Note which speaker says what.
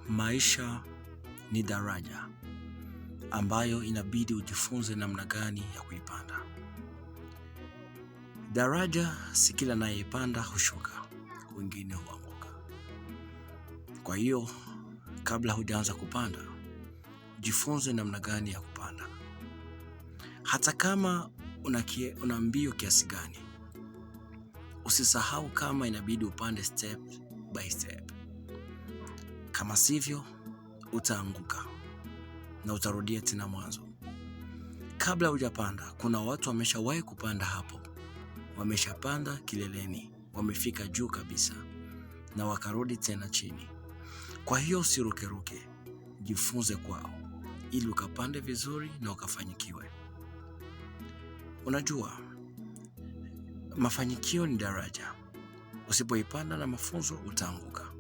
Speaker 1: Maisha ni daraja ambayo inabidi ujifunze namna gani ya kuipanda. Daraja si kila anayeipanda hushuka, wengine huanguka. Kwa hiyo, kabla hujaanza kupanda, jifunze namna gani ya kupanda. Hata kama una mbio kiasi gani, usisahau kama inabidi upande step by step. Kama sivyo, utaanguka na utarudia tena mwanzo. Kabla hujapanda, kuna watu wameshawahi kupanda hapo. Wameshapanda kileleni, wamefika juu kabisa na wakarudi tena chini. Kwa hiyo usirukeruke, jifunze kwao ili ukapande vizuri na ukafanikiwe. Unajua, mafanikio ni daraja. Usipoipanda na mafunzo utaanguka.